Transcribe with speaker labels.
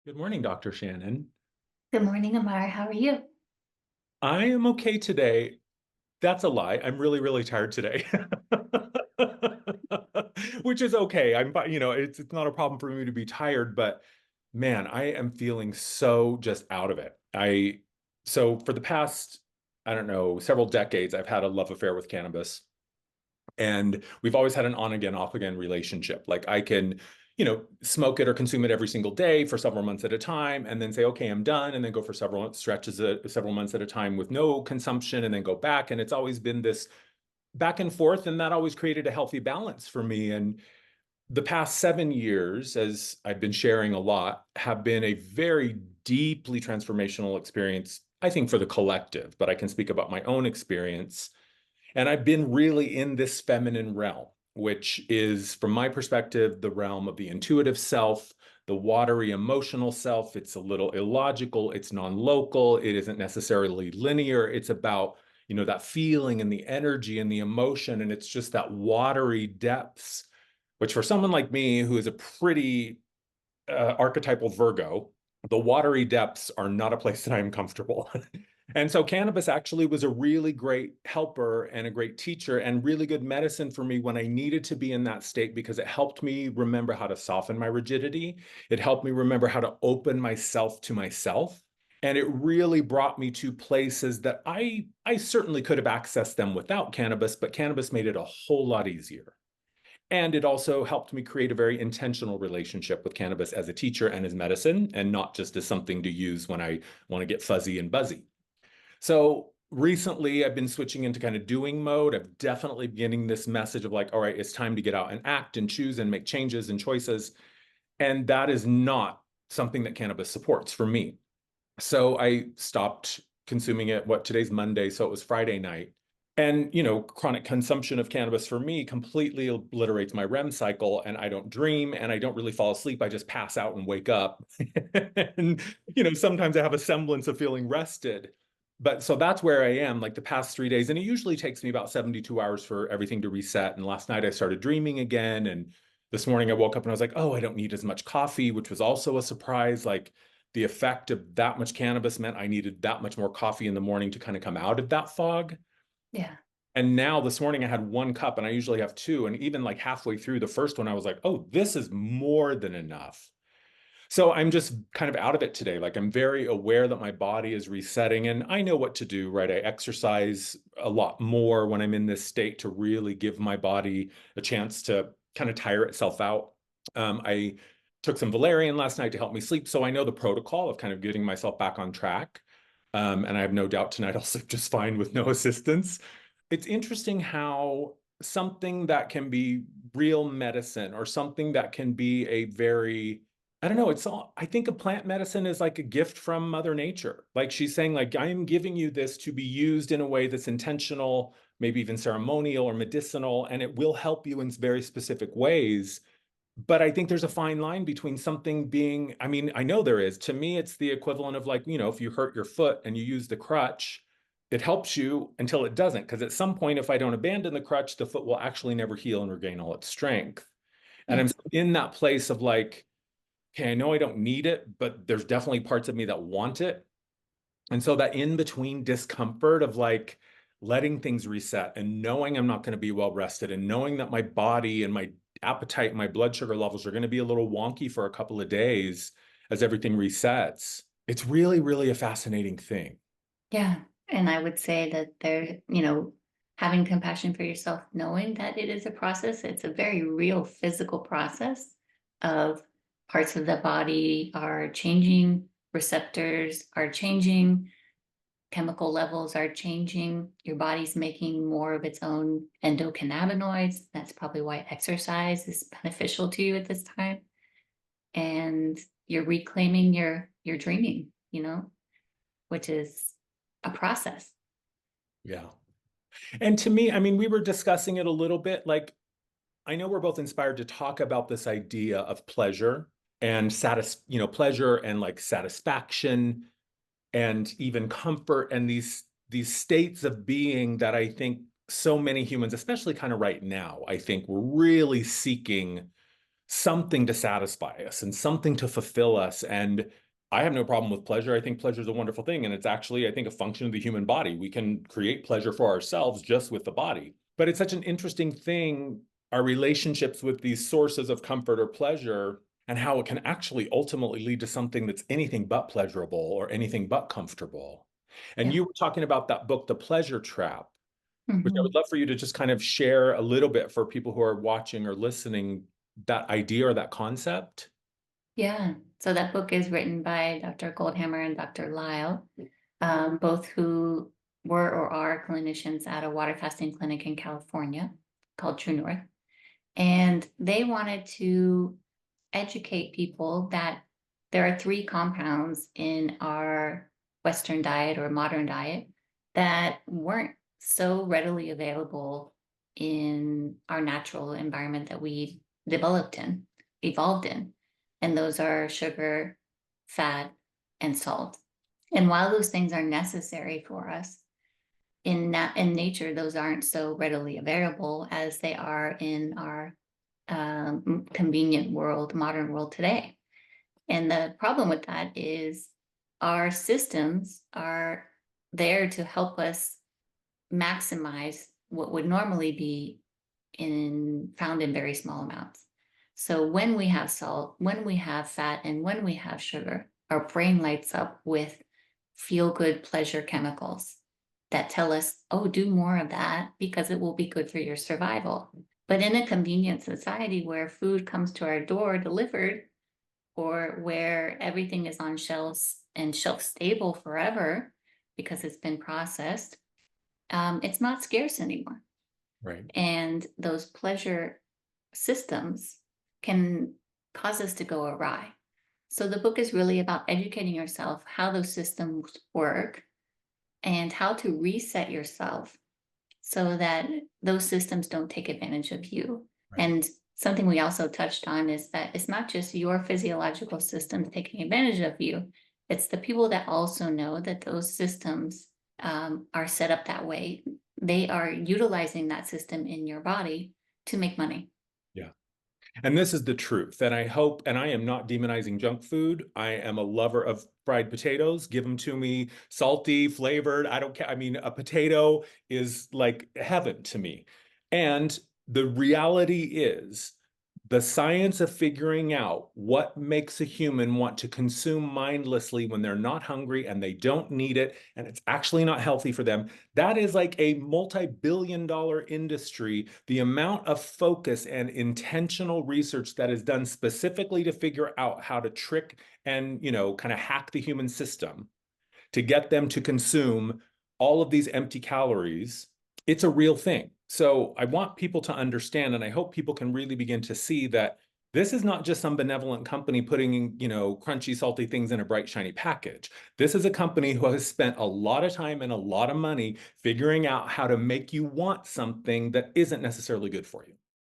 Speaker 1: Good morning, Dr. Shannon.
Speaker 2: Good morning, Amar. How are you?
Speaker 1: I am okay today. That's a lie. I'm really, really tired today. Which is okay. It's not a problem for me to be tired, but man, I am feeling so just out of it. So for the past, I don't know, several decades, I've had a love affair with cannabis. And we've always had an on again, off again relationship. Like I can, smoke it or consume it every single day for several months at a time, and then say, okay, I'm done, and then go for several months at a time with no consumption, and then go back. And it's always been this back and forth, and that always created a healthy balance for me. And the past 7 years, as I've been sharing a lot, have been a very deeply transformational experience, I think, for the collective, but I can speak about my own experience and I've been really in this feminine realm, which is, from my perspective, the realm of the intuitive self, the watery emotional self. It's a little illogical, it's non-local, it isn't necessarily linear. It's about, that feeling and the energy and the emotion. And it's just that watery depths, which for someone like me, who is a pretty archetypal Virgo, the watery depths are not a place that I'm comfortable. And so cannabis actually was a really great helper and a great teacher and really good medicine for me when I needed to be in that state because it helped me remember how to soften my rigidity. It helped me remember how to open myself to myself. And it really brought me to places that I certainly could have accessed them without cannabis, but cannabis made it a whole lot easier. And it also helped me create a very intentional relationship with cannabis as a teacher and as medicine, and not just as something to use when I want to get fuzzy and buzzy. So recently, I've been switching into kind of doing mode. I'm definitely getting this message of like, all right, it's time to get out and act and choose and make changes and choices. And that is not something that cannabis supports for me. So I stopped consuming it. Today's Monday, so it was Friday night. And, chronic consumption of cannabis for me completely obliterates my REM cycle, and I don't dream and I don't really fall asleep. I just pass out and wake up. And, sometimes I have a semblance of feeling rested. But so that's where I am like the past 3 days. And it usually takes me about 72 hours for everything to reset. And last night I started dreaming again. And this morning I woke up and I was like, oh, I don't need as much coffee, which was also a surprise. Like, the effect of that much cannabis meant I needed that much more coffee in the morning to kind of come out of that fog.
Speaker 2: Yeah.
Speaker 1: And now this morning I had 1 cup and I usually have two. And even like halfway through the first one, I was like, oh, this is more than enough. So I'm just kind of out of it today. Like I'm very aware that my body is resetting and I know what to do, right? I exercise a lot more when I'm in this state to really give my body a chance to kind of tire itself out. I took some valerian last night to help me sleep. So I know the protocol of kind of getting myself back on track. And I have no doubt tonight I'll sleep just fine with no assistance. It's interesting how something that can be real medicine or something that can be a very I don't know. I think a plant medicine is like a gift from Mother Nature. Like she's saying, like, I am giving you this to be used in a way that's intentional, maybe even ceremonial or medicinal, and it will help you in very specific ways. But I think there's a fine line between something being, I mean, I know there is. To me, it's the equivalent of like, if you hurt your foot and you use the crutch, it helps you until it doesn't. Because at some point, if I don't abandon the crutch, the foot will actually never heal and regain all its strength. And
Speaker 2: Yeah.
Speaker 1: I'm in that place of like, okay, I know I don't need it, but there's definitely parts of me that want it. And so that in between discomfort of like letting things reset and knowing I'm not going to be well rested and knowing that my body and my appetite and my blood sugar levels are going to be a little wonky for a couple of days as everything resets. It's really, really a fascinating thing.
Speaker 2: Yeah. And I would say that having compassion for yourself, knowing that it is a process, it's a very real physical process of parts of the body are changing, receptors are changing, chemical levels are changing, your body's making more of its own endocannabinoids. That's probably why exercise is beneficial to you at this time. And you're reclaiming your dreaming, which is a process.
Speaker 1: Yeah. And to me, I mean, we were discussing it a little bit. Like, I know we're both inspired to talk about this idea of pleasure and pleasure and like satisfaction and even comfort and these states of being that I think so many humans, especially kind of right now, I think we're really seeking something to satisfy us and something to fulfill us. And I have no problem with pleasure. I think pleasure is a wonderful thing. And it's actually, I think, a function of the human body. We can create pleasure for ourselves just with the body. But it's such an interesting thing, our relationships with these sources of comfort or pleasure, and how it can actually ultimately lead to something that's anything but pleasurable or anything but comfortable. And
Speaker 2: Yeah.
Speaker 1: you were talking about that book, The Pleasure Trap, which I would
Speaker 2: Mhm.
Speaker 1: love for you to just kind of share a little bit for people who are watching or listening, that idea or that concept.
Speaker 2: Yeah. So that book is written by Dr. Goldhammer and Dr. Lyle, both who were or are clinicians at a water fasting clinic in California called True North. And they wanted to educate people that there are three compounds in our Western diet or modern diet that weren't so readily available in our natural environment that we developed in, evolved in. And those are sugar, fat, and salt. And while those things are necessary for us, in nature, those aren't so readily available as they are in our convenient world, modern world today. And the problem with that is our systems are there to help us maximize what would normally be found in very small amounts. So when we have salt, when we have fat, and when we have sugar, our brain lights up with feel good pleasure chemicals that tell us, oh, do more of that because it will be good for your survival. But in a convenient society where food comes to our door delivered, or where everything is on shelves and shelf stable forever because it's been processed, it's not scarce anymore.
Speaker 1: Right.
Speaker 2: And those pleasure systems can cause us to go awry. So the book is really about educating yourself how those systems work and how to reset yourself so that those systems don't take advantage of you.
Speaker 1: Right.
Speaker 2: And something we also touched on is that it's not just your physiological systems taking advantage of you, it's the people that also know that those systems are set up that way. They are utilizing that system in your body to make money.
Speaker 1: Yeah. And this is the truth. And I hope, and I am not demonizing junk food. I am a lover of fried potatoes. Give them to me salty, flavored. I don't care. I mean, a potato is like heaven to me. And the reality is, the science of figuring out what makes a human want to consume mindlessly when they're not hungry and they don't need it, and it's actually not healthy for them, that is like a multi-billion-dollar industry. The amount of focus and intentional research that is done specifically to figure out how to trick and, kind of hack the human system to get them to consume all of these empty calories, it's a real thing. So I want people to understand, and I hope people can really begin to see that this is not just some benevolent company putting, crunchy, salty things in a bright, shiny package. This is a company who has spent a lot of time and a lot of money figuring out how to make you want something that isn't necessarily good for you.